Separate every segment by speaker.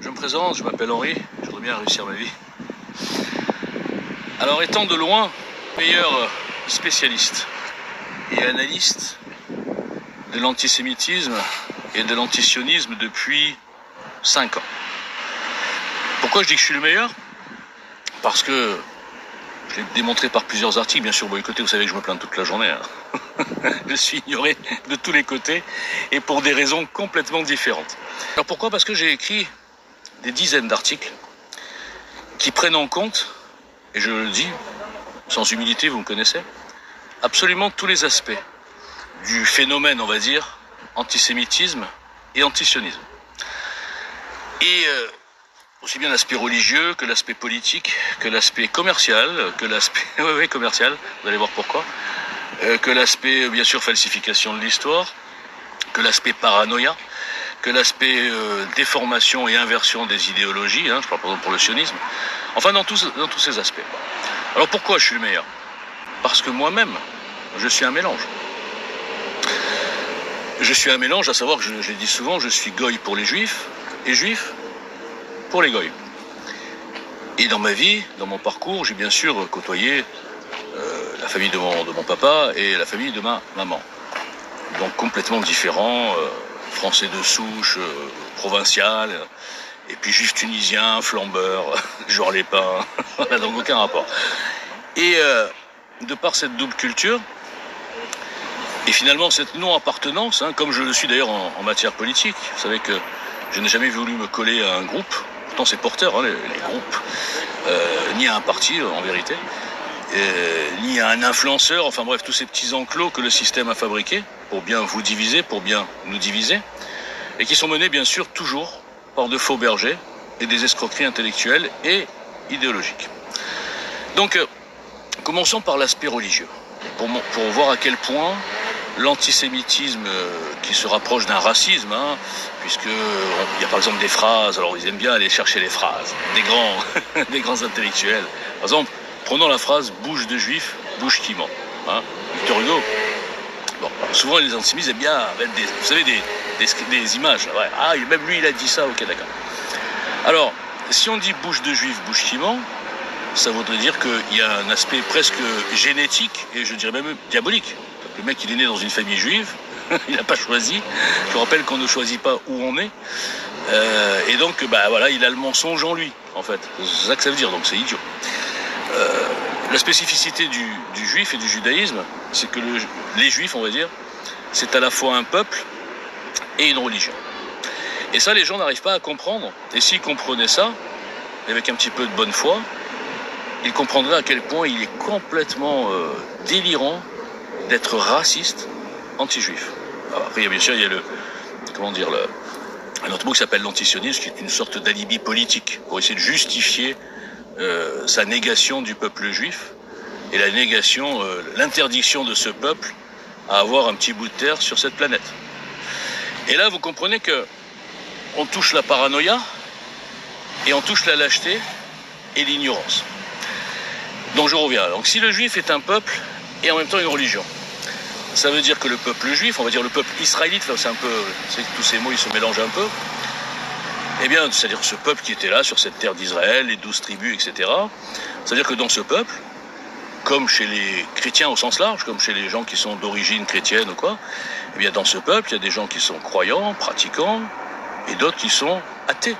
Speaker 1: Je me présente, je m'appelle Henri, je voudrais bien réussir ma vie. Alors étant de loin, meilleur spécialiste et analyste de l'antisémitisme et de l'antisionisme depuis 5 ans. Pourquoi je dis que je suis le meilleur? Parce que je l'ai démontré par plusieurs articles, bien sûr, boycotté, vous savez que je me plains toute la journée. Je suis ignoré de tous les côtés et pour des raisons complètement différentes. Alors pourquoi? Parce que j'ai écrit des dizaines d'articles qui prennent en compte, et je le dis sans humilité, vous me connaissez, absolument tous les aspects du phénomène, on va dire, antisémitisme et antisionisme. Et aussi bien l'aspect religieux que l'aspect politique, que l'aspect commercial, que l'aspect commercial, vous allez voir pourquoi, que l'aspect bien sûr falsification de l'histoire, que l'aspect paranoïa, que l'aspect déformation et inversion des idéologies, je parle par exemple pour le sionisme, enfin dans tous ces aspects. Alors pourquoi je suis le meilleur? Parce que moi-même, je suis un mélange. Je suis un mélange, à savoir que je l'ai dit souvent, je suis goy pour les juifs et juif pour les goy. Et dans ma vie, dans mon parcours, j'ai bien sûr côtoyé la famille de mon papa et la famille de ma maman. Donc complètement différents, français de souche, provincial, et puis juif tunisien, flambeur, genre les pains, donc aucun rapport. Et de par cette double culture, et finalement cette non-appartenance, comme je le suis d'ailleurs en matière politique, vous savez que je n'ai jamais voulu me coller à un groupe, pourtant c'est porteur, les groupes, ni à un parti en vérité, ni à un influenceur, enfin bref, tous ces petits enclos que le système a fabriqués pour bien vous diviser, pour bien nous diviser, et qui sont menés bien sûr toujours par de faux bergers et des escroqueries intellectuelles et idéologiques. Donc, commençons par l'aspect religieux, pour voir à quel point l'antisémitisme qui se rapproche d'un racisme, puisque il y a par exemple des phrases, alors ils aiment bien aller chercher les phrases, des grands intellectuels. Par exemple, prenons la phrase « bouche de juif, bouche qui ment ». Victor Hugo. Bon, souvent les antisémites aiment bien mettre des images. Ouais. Même lui il a dit ça, ok d'accord. Alors, si on dit bouche de juif, bouche qui ment, ça voudrait dire qu'il y a un aspect presque génétique, et je dirais même diabolique. Le mec il est né dans une famille juive, il n'a pas choisi. Je vous rappelle qu'on ne choisit pas où on est. Et donc, voilà, il a le mensonge en lui, en fait. C'est ça que ça veut dire, donc c'est idiot. La spécificité du juif et du judaïsme, c'est que les juifs, on va dire, c'est à la fois un peuple et une religion. Et ça, les gens n'arrivent pas à comprendre. Et s'ils comprenaient ça, avec un petit peu de bonne foi, ils comprendraient à quel point il est complètement délirant d'être raciste anti-juif. Alors après, bien sûr, il y a un autre mot qui s'appelle l'antisionisme, qui est une sorte d'alibi politique pour essayer de justifier sa négation du peuple juif et la négation, l'interdiction de ce peuple à avoir un petit bout de terre sur cette planète. Et là, vous comprenez que on touche la paranoïa et on touche la lâcheté et l'ignorance. Donc je reviens. Donc si le juif est un peuple et en même temps une religion, ça veut dire que le peuple juif, on va dire le peuple israélite, c'est un peu, c'est que tous ces mots ils se mélangent un peu. Eh bien, c'est-à-dire ce peuple qui était là, sur cette terre d'Israël, les 12 tribus, etc. C'est-à-dire que dans ce peuple, comme chez les chrétiens au sens large, comme chez les gens qui sont d'origine chrétienne ou quoi, eh bien dans ce peuple, il y a des gens qui sont croyants, pratiquants, et d'autres qui sont athées.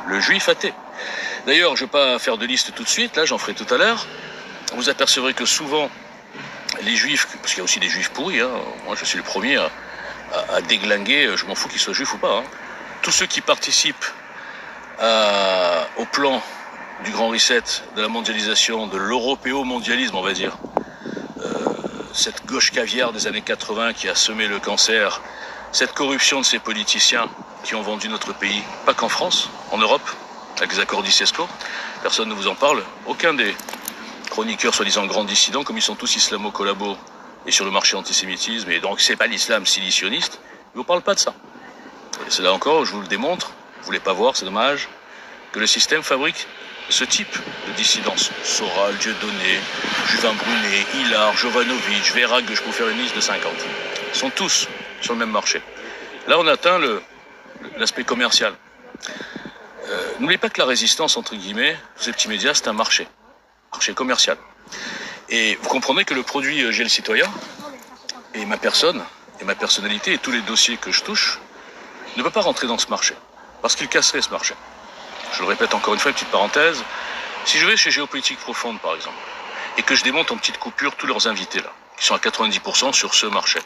Speaker 1: Le juif athée. D'ailleurs, je ne vais pas faire de liste tout de suite, là j'en ferai tout à l'heure. Vous apercevrez que souvent, les juifs, parce qu'il y a aussi des juifs pourris, moi je suis le premier à déglinguer, je m'en fous qu'ils soient juifs ou pas, tous ceux qui participent au plan du grand reset, de la mondialisation, de l'européo-mondialisme, on va dire, cette gauche caviar des années 80 qui a semé le cancer, cette corruption de ces politiciens qui ont vendu notre pays, pas qu'en France, en Europe, avec les accords d'Icesco, personne ne vous en parle, aucun des chroniqueurs soi-disant grands dissidents, comme ils sont tous islamo-collabos et sur le marché antisémitisme, et donc c'est pas l'islam silicionniste, ils vous parlent pas de ça. Et c'est là encore, je vous le démontre, vous voulez pas voir, c'est dommage, que le système fabrique ce type de dissidence. Soral, Dieudonné, Juvin Brunet, Hilar, Jovanovic, Vérac, je peux vous faire une liste de 50. Ils sont tous sur le même marché. Là, on atteint l'aspect commercial. N'oubliez pas que la résistance, entre guillemets, ces petits médias, c'est un marché commercial. Et vous comprenez que le produit J'ai le citoyen, et ma personne, et ma personnalité, et tous les dossiers que je touche, ne peut pas rentrer dans ce marché. Parce qu'il casserait ce marché. Je le répète encore une fois, une petite parenthèse. Si je vais chez Géopolitique Profonde, par exemple, et que je démonte en petites coupures tous leurs invités, là, qui sont à 90% sur ce marché,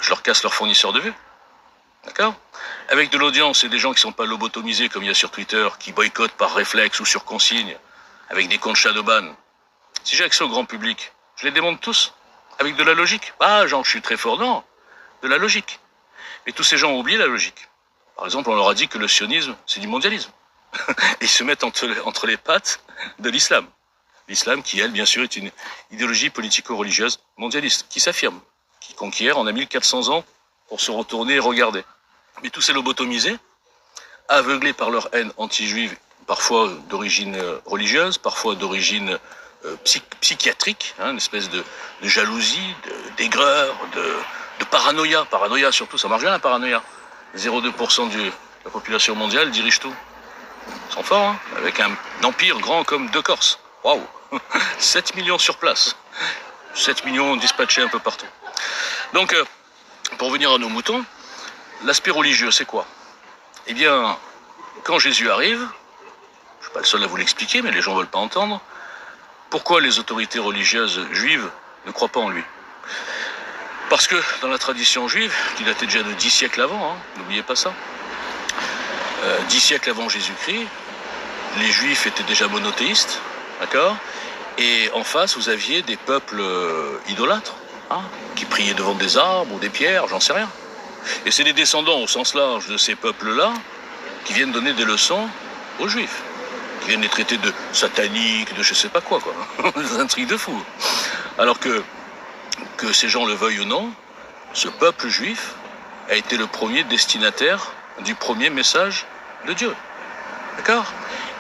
Speaker 1: je leur casse leur fournisseur de vue. D'accord? Avec de l'audience et des gens qui ne sont pas lobotomisés, comme il y a sur Twitter, qui boycottent par réflexe ou sur consigne, avec des comptes shadowban. Si j'ai accès au grand public, je les démonte tous, avec de la logique. Genre, je suis très fort, non, de la logique. Et tous ces gens ont oublié la logique. Par exemple, on leur a dit que le sionisme, c'est du mondialisme. Et ils se mettent entre les pattes de l'islam. L'islam qui, elle, bien sûr, est une idéologie politico-religieuse mondialiste, qui s'affirme, qui conquiert en a 1400 ans pour se retourner et regarder. Mais tous ces lobotomisés, aveuglés par leur haine anti-juive, parfois d'origine religieuse, parfois d'origine psychiatrique, une espèce de jalousie, d'aigreur, de paranoïa. Paranoïa surtout, ça marche bien la paranoïa. 0,2% de la population mondiale dirige tout. Ils sont forts, avec un empire grand comme deux Corses. Waouh. 7 millions sur place. 7 millions dispatchés un peu partout. Donc, pour venir à nos moutons, l'aspect religieux, c'est quoi? Eh bien, quand Jésus arrive, je ne suis pas le seul à vous l'expliquer, mais les gens ne veulent pas entendre, pourquoi les autorités religieuses juives ne croient pas en lui? Parce que dans la tradition juive, qui datait déjà de 10 siècles avant, n'oubliez pas ça, 10 siècles avant Jésus-Christ, les juifs étaient déjà monothéistes, d'accord? Et en face, vous aviez des peuples idolâtres, qui priaient devant des arbres ou des pierres, j'en sais rien. Et c'est les descendants au sens large de ces peuples-là qui viennent donner des leçons aux juifs, qui viennent les traiter de sataniques, de je sais pas quoi. C'est un truc de fou. Alors que ces gens le veuillent ou non, ce peuple juif a été le premier destinataire du premier message de Dieu. D'accord?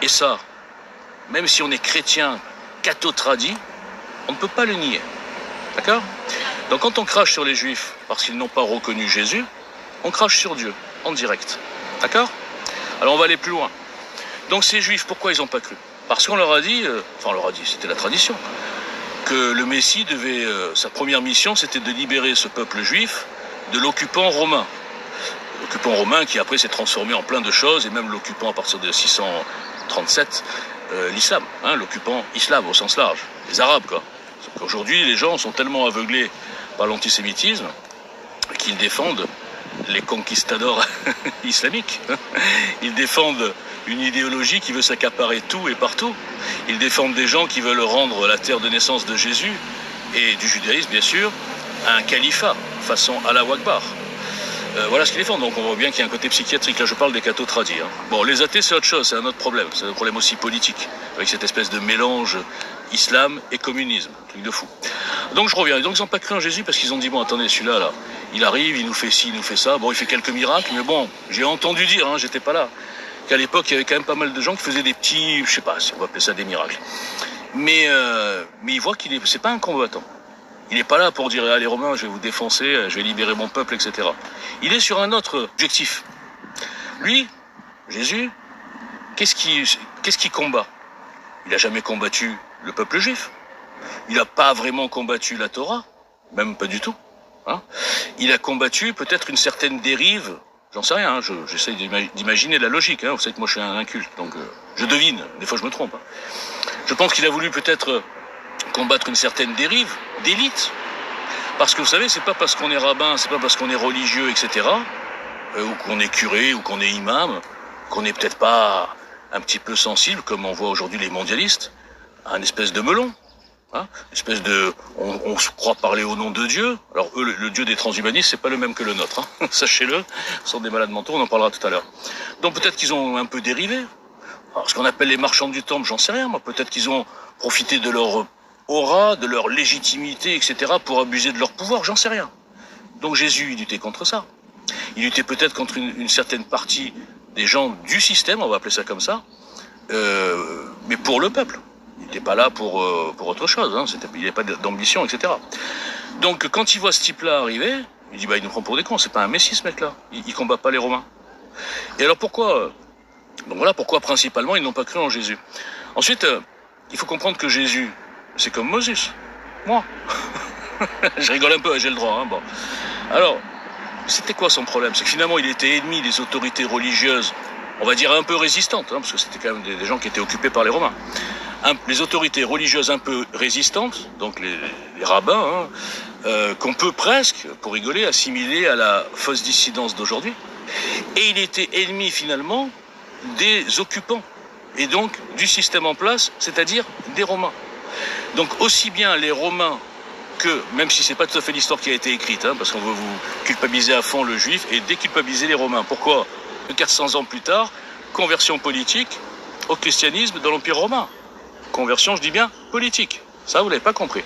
Speaker 1: Et ça, même si on est chrétien, catho-tradi, on ne peut pas le nier. D'accord? Donc quand on crache sur les juifs parce qu'ils n'ont pas reconnu Jésus, on crache sur Dieu, en direct. D'accord? Alors on va aller plus loin. Donc ces juifs, pourquoi ils n'ont pas cru? Parce qu'on leur a dit, c'était la tradition, que le Messie devait, sa première mission, c'était de libérer ce peuple juif de l'occupant romain. L'occupant romain qui après s'est transformé en plein de choses, et même l'occupant à partir de 637, l'islam, l'occupant islam au sens large, les arabes quoi. Aujourd'hui, les gens sont tellement aveuglés par l'antisémitisme qu'ils défendent les conquistadors islamiques. Ils défendent une idéologie qui veut s'accaparer tout et partout. Ils défendent des gens qui veulent rendre la terre de naissance de Jésus et du judaïsme, bien sûr, un califat, façon Allahu Akbar. Voilà ce qu'ils défendent. Donc on voit bien qu'il y a un côté psychiatrique. Là, je parle des cathos tradis. Bon, les athées, c'est autre chose, c'est un autre problème. C'est un problème aussi politique, avec cette espèce de mélange islam et communisme. Un truc de fou. Donc je reviens. Et donc ils n'ont pas cru en Jésus parce qu'ils ont dit, bon, attendez, celui-là, là, il arrive, il nous fait ci, il nous fait ça. Bon, il fait quelques miracles, mais bon, j'ai entendu dire, j'étais pas là, qu'à l'époque, il y avait quand même pas mal de gens qui faisaient des petits, je sais pas si on va appeler ça des miracles. Mais ils voient c'est pas un combattant. Il n'est pas là pour dire, allez Romains, je vais vous défoncer, je vais libérer mon peuple, etc. Il est sur un autre objectif. Lui, Jésus, qu'est-ce qu'il combat? Il n'a jamais combattu le peuple juif. Il n'a pas vraiment combattu la Torah, même pas du tout. Il a combattu peut-être une certaine dérive, j'en sais rien, j'essaie d'imaginer la logique. Vous savez que moi je suis un inculte, donc je devine, des fois je me trompe. Je pense qu'il a voulu peut-être combattre une certaine dérive d'élite. Parce que vous savez, c'est pas parce qu'on est rabbin, c'est pas parce qu'on est religieux, etc., ou qu'on est curé, ou qu'on est imam, qu'on n'est peut-être pas un petit peu sensible, comme on voit aujourd'hui les mondialistes, à une espèce de melon. Une espèce de... On se croit parler au nom de Dieu. Alors eux, le Dieu des transhumanistes, c'est pas le même que le nôtre. Sachez-le, ce sont des malades mentaux, on en parlera tout à l'heure. Donc peut-être qu'ils ont un peu dérivé. Alors, ce qu'on appelle les marchands du temple, j'en sais rien, moi. Peut-être qu'ils ont profité de leur aura, de leur légitimité, etc., pour abuser de leur pouvoir, j'en sais rien. Donc Jésus, il luttait contre ça. Il luttait peut-être contre une certaine partie des gens du système, on va appeler ça comme ça, mais pour le peuple. Il n'était pas là pour autre chose, il n'avait pas d'ambition, etc. Donc quand il voit ce type-là arriver, il dit, il nous prend pour des cons, c'est pas un messie ce mec-là, il combat pas les Romains. Et alors pourquoi Donc voilà pourquoi principalement ils n'ont pas cru en Jésus. Ensuite, il faut comprendre que Jésus, c'est comme Moses, moi. Je rigole un peu, j'ai le droit. Hein, bon. Alors, c'était quoi son problème? C'est que finalement, il était ennemi des autorités religieuses, on va dire un peu résistantes, hein, parce que c'était quand même des gens qui étaient occupés par les Romains. Les autorités religieuses un peu résistantes, donc les rabbins, hein, qu'on peut presque, pour rigoler, assimiler à la fausse dissidence d'aujourd'hui. Et il était ennemi finalement des occupants, et donc du système en place, c'est-à-dire des Romains. Donc aussi bien les Romains que, même si c'est pas tout à fait l'histoire qui a été écrite, hein, parce qu'on veut vous culpabiliser à fond le juif et déculpabiliser les Romains. Pourquoi 400 ans plus tard, conversion politique au christianisme dans l'Empire romain. Conversion, je dis bien, politique. Ça, vous l'avez pas compris.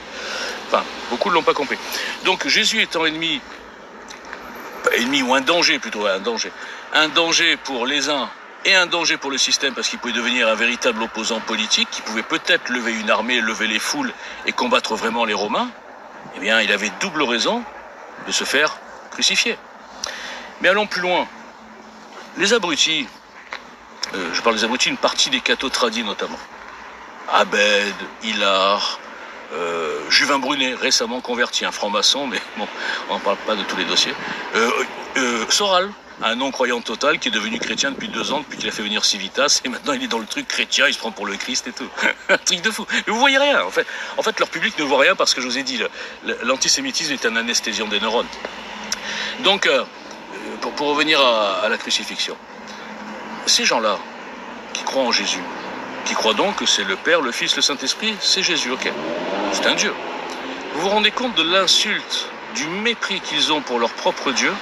Speaker 1: Enfin, beaucoup ne l'ont pas compris. Donc Jésus étant ennemi ou un danger plutôt, un danger pour les uns et un danger pour le système parce qu'il pouvait devenir un véritable opposant politique, qui pouvait peut-être lever une armée, lever les foules et combattre vraiment les Romains, eh bien il avait double raison de se faire crucifier. Mais allons plus loin. Les abrutis, je parle des abrutis, une partie des cathos tradis notamment. Abed, Hilar, Juvin Brunet, récemment converti, un franc-maçon, mais bon, on n'en parle pas de tous les dossiers. Soral, un non-croyant total qui est devenu chrétien depuis 2 ans, depuis qu'il a fait venir Civitas, et maintenant il est dans le truc chrétien, il se prend pour le Christ et tout. Un truc de fou. Mais vous voyez rien, en fait, leur public ne voit rien parce que je vous ai dit, l'antisémitisme est un anesthésiant des neurones. Donc, pour revenir à la crucifixion, ces gens-là qui croient en Jésus, qui croient donc que c'est le Père, le Fils, le Saint-Esprit, c'est Jésus, ok. C'est un Dieu. Vous vous rendez compte de l'insulte, du mépris qu'ils ont pour leur propre Dieu,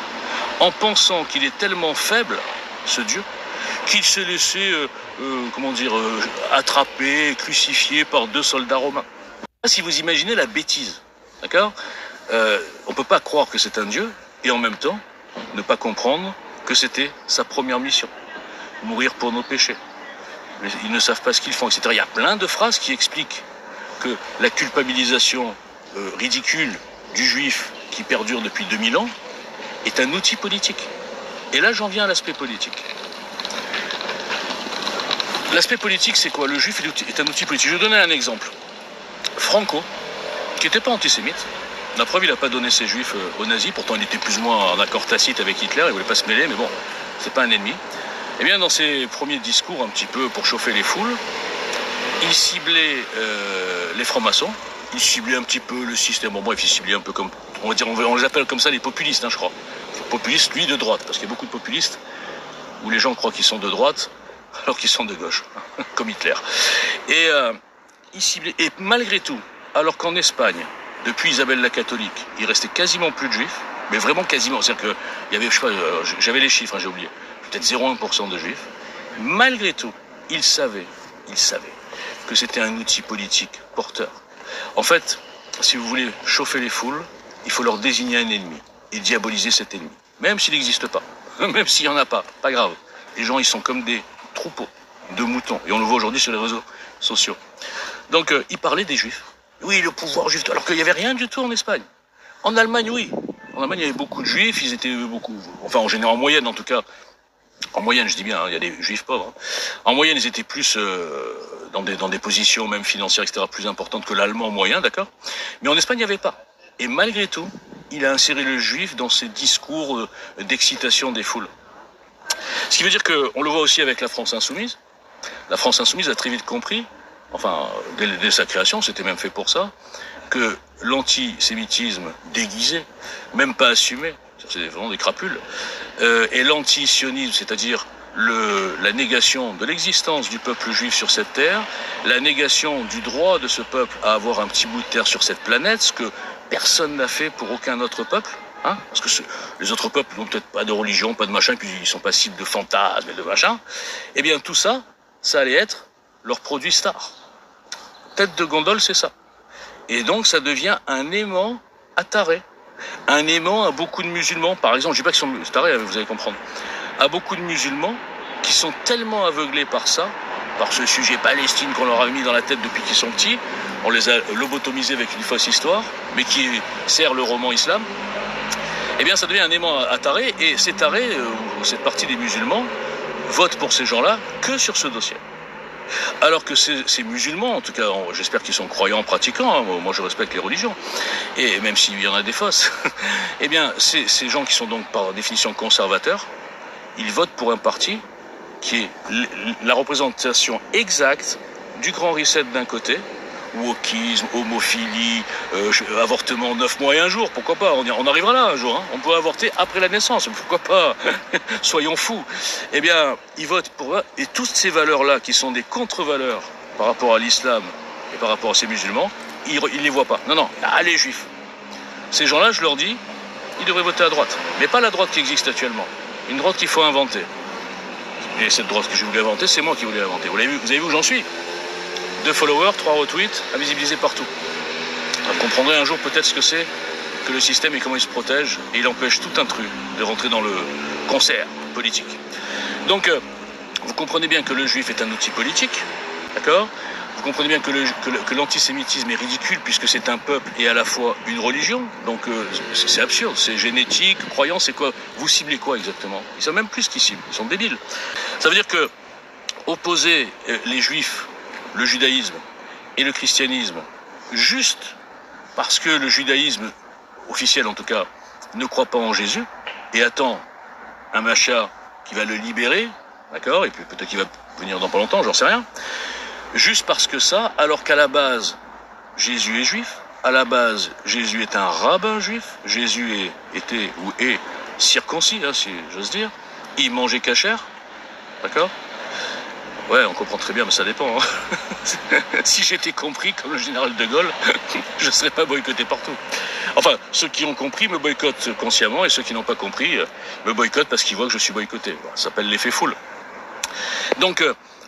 Speaker 1: en pensant qu'il est tellement faible, ce Dieu, qu'il s'est laissé, attraper, crucifié par 2 soldats romains. Si vous imaginez la bêtise, d'accord, on ne peut pas croire que c'est un Dieu, et en même temps, ne pas comprendre que c'était sa première mission, mourir pour nos péchés. Ils ne savent pas ce qu'ils font, etc. Il y a plein de phrases qui expliquent que la culpabilisation ridicule du juif qui perdure depuis 2000 ans est un outil politique. Et là, j'en viens à l'aspect politique. L'aspect politique, c'est quoi? Le juif est un outil politique. Je vais donner un exemple. Franco, qui n'était pas antisémite, la preuve, il n'a pas donné ses juifs aux nazis, pourtant il était plus ou moins en accord tacite avec Hitler, il ne voulait pas se mêler, mais bon, c'est pas un ennemi. Eh bien, dans ses premiers discours, un petit peu pour chauffer les foules, il ciblait les francs-maçons, il ciblait un petit peu le système. Bon, bref, il ciblait un peu comme, on les appelle comme ça les populistes, hein, je crois. Populistes, lui, de droite, parce qu'il y a beaucoup de populistes où les gens croient qu'ils sont de droite, alors qu'ils sont de gauche, comme Hitler. Et il ciblait, et malgré tout, alors qu'en Espagne, depuis Isabelle la catholique, il restait quasiment plus de juifs, mais vraiment quasiment, c'est-à-dire qu'il y avait, je sais pas, j'avais les chiffres, hein, j'ai oublié, peut-être 0,1% de juifs. Malgré tout, il savait que c'était un outil politique porteur. En fait, si vous voulez chauffer les foules, il faut leur désigner un ennemi et diaboliser cet ennemi, même s'il n'existe pas, même s'il n'y en a pas grave. Les gens, ils sont comme des troupeaux de moutons, et on le voit aujourd'hui sur les réseaux sociaux. Donc, il parlait des juifs. Oui, le pouvoir juif, alors qu'il n'y avait rien du tout en Espagne. En Allemagne, oui. En Allemagne, il y avait beaucoup de juifs, ils étaient beaucoup, enfin en général, en moyenne en tout cas, en moyenne, je dis bien, hein, il y a des juifs pauvres. Hein. En moyenne, ils étaient plus dans des positions même financières, etc., plus importantes que l'allemand moyen, d'accord. Mais en Espagne, il n'y avait pas. Et malgré tout, il a inséré le juif dans ses discours d'excitation des foules. Ce qui veut dire qu'on le voit aussi avec la France insoumise. La France insoumise a très vite compris, enfin, dès sa création, c'était même fait pour ça, que l'antisémitisme déguisé, même pas assumé, c'est vraiment des crapules, et l'antisionisme, c'est-à-dire la négation de l'existence du peuple juif sur cette terre, la négation du droit de ce peuple à avoir un petit bout de terre sur cette planète, ce que personne n'a fait pour aucun autre peuple, hein, parce que les autres peuples n'ont peut-être pas de religion, pas de machin, puis ils sont passibles de fantasmes et de machin, eh bien tout ça, ça allait être leur produit star. Tête de gondole, c'est ça. Et donc ça devient un aimant attaré, un aimant à beaucoup de musulmans, par exemple, je dis pas qu'ils sont tarés, vous allez comprendre, à beaucoup de musulmans qui sont tellement aveuglés par ça, par ce sujet Palestine qu'on leur a mis dans la tête depuis qu'ils sont petits, on les a lobotomisés avec une fausse histoire, mais qui sert le roman islam, eh bien ça devient un aimant attaré, et ces tarés, cette partie des musulmans, vote pour ces gens-là que sur ce dossier. Alors que ces musulmans, en tout cas, j'espère qu'ils sont croyants, pratiquants, hein, moi je respecte les religions, et même s'il y en a des fausses, eh bien, ces gens qui sont donc par définition conservateurs, ils votent pour un parti qui est la représentation exacte du grand reset d'un côté, wokisme, homophilie, avortement 9 mois et 1 jour, pourquoi pas, on arrivera là un jour, hein. On peut avorter après la naissance, pourquoi pas, soyons fous. Eh bien, ils votent pour eux, et toutes ces valeurs-là, qui sont des contre-valeurs par rapport à l'islam et par rapport à ces musulmans, ils les voient pas. Non, les juifs. Ces gens-là, je leur dis, ils devraient voter à droite, mais pas la droite qui existe actuellement, une droite qu'il faut inventer. Et cette droite que j'ai voulu inventer, c'est moi qui voulais l'inventer. Vous avez vu où j'en suis ? 2 followers, 3 retweets, à visibiliser partout. Vous comprendrez un jour peut-être ce que c'est que le système et comment il se protège, et il empêche tout intrus de rentrer dans le concert politique. Donc, vous comprenez bien que le juif est un outil politique, d'accord ? Vous comprenez bien que l'antisémitisme est ridicule puisque c'est un peuple et à la fois une religion. Donc c'est absurde, c'est génétique, croyance, c'est quoi ? Vous ciblez quoi exactement ? Ils savent même plus ce qu'ils ciblent, ils sont débiles. Ça veut dire que opposer les juifs, le judaïsme et le christianisme, juste parce que le judaïsme, officiel en tout cas, ne croit pas en Jésus et attend un Macha qui va le libérer, d'accord ? Et puis peut-être qu'il va venir dans pas longtemps, j'en sais rien. Juste parce que ça, alors qu'à la base, Jésus est juif, à la base, Jésus est un rabbin juif, Jésus était ou est circoncis, hein, si j'ose dire, il mangeait cachère, d'accord ? Ouais, on comprend très bien, mais ça dépend. Hein. Si j'étais compris comme le général de Gaulle, je ne serais pas boycotté partout. Enfin, ceux qui ont compris me boycottent consciemment, et ceux qui n'ont pas compris me boycottent parce qu'ils voient que je suis boycotté. Voilà, ça s'appelle l'effet foule. Donc,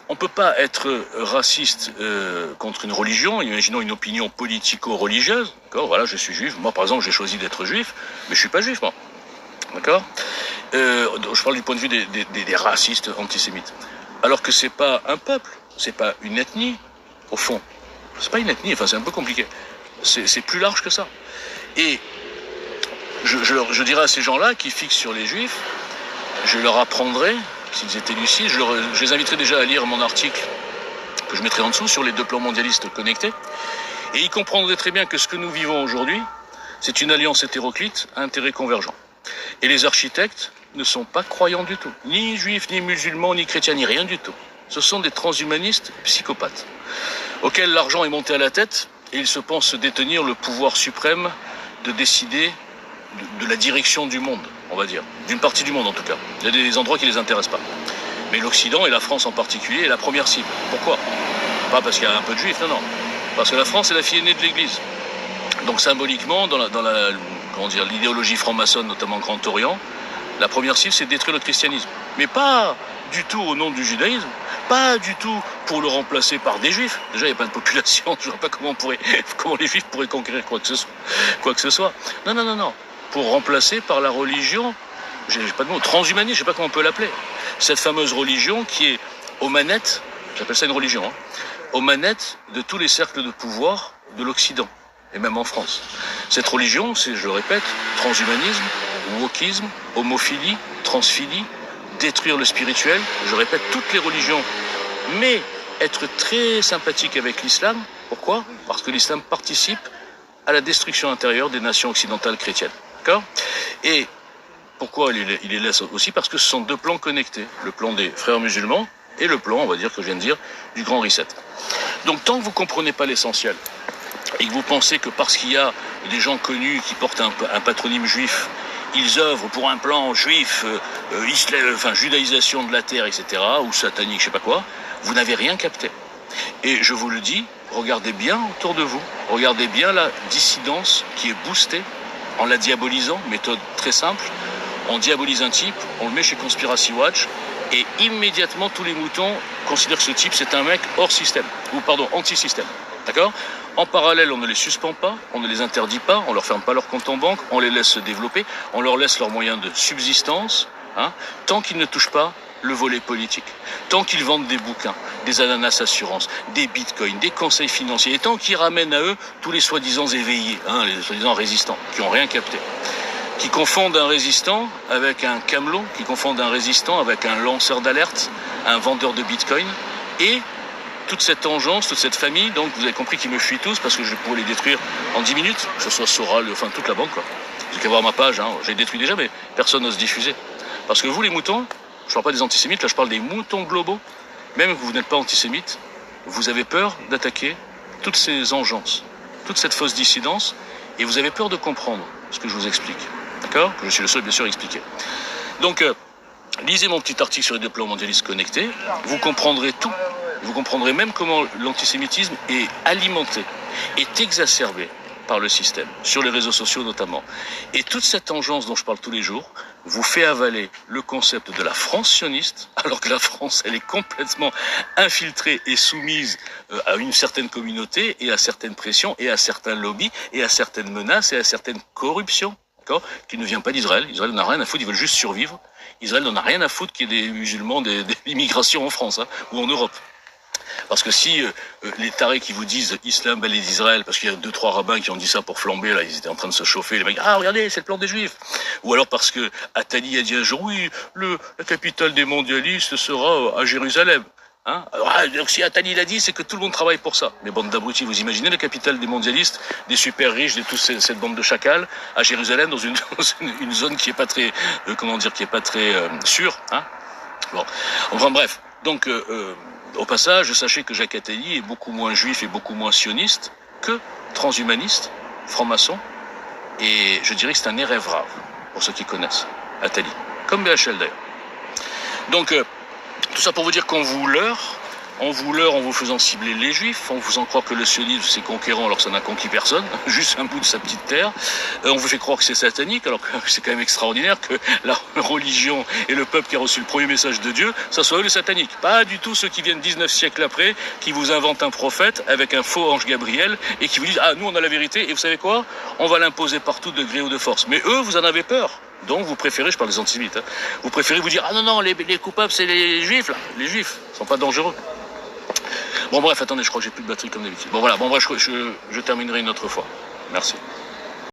Speaker 1: on ne peut pas être raciste contre une religion, imaginons une opinion politico-religieuse, d'accord ? Voilà, je suis juif, moi par exemple j'ai choisi d'être juif, mais je suis pas juif moi, d'accord ? Je parle du point de vue des racistes antisémites. Alors que c'est pas un peuple, c'est pas une ethnie, au fond. C'est pas une ethnie, enfin c'est un peu compliqué. C'est plus large que ça. Et je dirais à ces gens-là qui fixent sur les juifs, je leur apprendrai, s'ils étaient lucides, je les inviterai déjà à lire mon article que je mettrai en dessous sur les 2 plans mondialistes connectés. Et ils comprendraient très bien que ce que nous vivons aujourd'hui, c'est une alliance hétéroclite à intérêts convergents. Et les architectes ne sont pas croyants du tout. Ni juifs, ni musulmans, ni chrétiens, ni rien du tout. Ce sont des transhumanistes psychopathes, auxquels l'argent est monté à la tête et ils se pensent détenir le pouvoir suprême de décider de la direction du monde, on va dire. D'une partie du monde en tout cas. Il y a des endroits qui ne les intéressent pas. Mais l'Occident et la France en particulier est la première cible. Pourquoi ? Pas parce qu'il y a un peu de juifs, non. Parce que la France est la fille aînée de l'Église. Donc symboliquement, dans l'idéologie franc-maçonne, notamment Grand Orient, la première cible, c'est de détruire le christianisme. Mais pas du tout au nom du judaïsme, pas du tout pour le remplacer par des juifs. Déjà, il n'y a pas de population, je ne vois pas comment les juifs pourraient conquérir quoi que ce soit. Non. Pour remplacer par la religion, j'ai pas de mot, transhumaniste, je ne sais pas comment on peut l'appeler. Cette fameuse religion qui est aux manettes, j'appelle ça une religion, hein, aux manettes de tous les cercles de pouvoir de l'Occident, et même en France. Cette religion, c'est, je le répète, transhumanisme, wokisme, homophilie, transphilie, détruire le spirituel, je répète, toutes les religions, mais être très sympathique avec l'islam. Pourquoi ? Parce que l'islam participe à la destruction intérieure des nations occidentales chrétiennes. D'accord ? Et pourquoi il est là aussi ? Parce que ce sont 2 plans connectés, le plan des frères musulmans et le plan, on va dire, que je viens de dire, du grand reset. Donc tant que vous ne comprenez pas l'essentiel, et que vous pensez que parce qu'il y a des gens connus qui portent un patronyme juif, ils œuvrent pour un plan juif, judaïsation de la terre, etc., ou satanique, je sais pas quoi, vous n'avez rien capté. Et je vous le dis, regardez bien autour de vous, regardez bien la dissidence qui est boostée en la diabolisant, méthode très simple. On diabolise un type, on le met chez Conspiracy Watch, et immédiatement tous les moutons considèrent que ce type c'est un mec hors système, anti-système. D'accord ? En parallèle, on ne les suspend pas, on ne les interdit pas, on leur ferme pas leur compte en banque, on les laisse se développer, on leur laisse leurs moyens de subsistance, tant qu'ils ne touchent pas le volet politique, tant qu'ils vendent des bouquins, des ananas assurances, des bitcoins, des conseils financiers, et tant qu'ils ramènent à eux tous les soi-disant éveillés, les soi-disant résistants, qui n'ont rien capté, qui confondent un résistant avec un camelot, qui confondent un résistant avec un lanceur d'alerte, un vendeur de bitcoin, et toute cette engeance, toute cette famille, donc vous avez compris qu'ils me fuient tous parce que je pourrais les détruire en 10 minutes, que ce soit Soral, enfin toute la banque, quoi. Vous avez qu'à voir ma page, hein. J'ai détruit déjà, mais personne n'ose diffuser. Parce que vous, les moutons, je parle pas des antisémites, là je parle des moutons globaux, même que vous n'êtes pas antisémite, vous avez peur d'attaquer toutes ces engences, toute cette fausse dissidence, et vous avez peur de comprendre ce que je vous explique. D'accord ? Je suis le seul, bien sûr, à expliquer. Donc, lisez mon petit article sur les déploiements mondialistes connectés, vous comprendrez tout. Vous comprendrez même comment l'antisémitisme est alimenté, est exacerbé par le système, sur les réseaux sociaux notamment. Et toute cette engeance dont je parle tous les jours vous fait avaler le concept de la France sioniste, alors que la France, elle est complètement infiltrée et soumise à une certaine communauté et à certaines pressions et à certains lobbies et à certaines menaces et à certaines corruptions, d'accord, qui ne vient pas d'Israël. Israël n'en a rien à foutre, ils veulent juste survivre. Israël n'en a rien à foutre qu'il y ait des musulmans, des immigrations en France, hein, ou en Europe. Parce que si les tarés qui vous disent Islam, bel d'Israël, parce qu'il y a 2-3 rabbins qui ont dit ça pour flamber, là, ils étaient en train de se chauffer, les mecs, ah, regardez, c'est le plan des Juifs. Ou alors parce que Attali a dit un jour, oui, la capitale des mondialistes sera à Jérusalem. Hein, alors, donc si Attali l'a dit, c'est que tout le monde travaille pour ça. Mais bande d'abrutis, vous imaginez la capitale des mondialistes, des super riches, de toute cette bande de chacals, à Jérusalem, dans une zone qui est pas très, qui est pas très sûre. Hein. Bon, enfin bref, donc... au passage, sachez que Jacques Attali est beaucoup moins juif et beaucoup moins sioniste que transhumaniste, franc-maçon, et je dirais que c'est un érève rare, pour ceux qui connaissent Attali, comme BHL d'ailleurs. Donc, tout ça pour vous dire qu'on vous leurre, on vous faisant cibler les juifs, on vous faisant croire que le sionisme c'est conquérant alors que ça n'a conquis personne, juste un bout de sa petite terre, on vous fait croire que c'est satanique alors que c'est quand même extraordinaire que la religion et le peuple qui a reçu le premier message de Dieu, ça soit eux les sataniques, pas du tout ceux qui viennent 19 siècles après, qui vous inventent un prophète avec un faux ange Gabriel et qui vous disent ah nous on a la vérité et vous savez quoi, on va l'imposer partout de gré ou de force, mais eux vous en avez peur. Donc vous préférez, je parle des antisémites, hein, vous préférez vous dire ah non les coupables c'est les juifs là, les juifs sont pas dangereux. Bon bref, attendez, je crois que j'ai plus de batterie comme d'habitude. Bon voilà, bon bref, je terminerai une autre fois. Merci.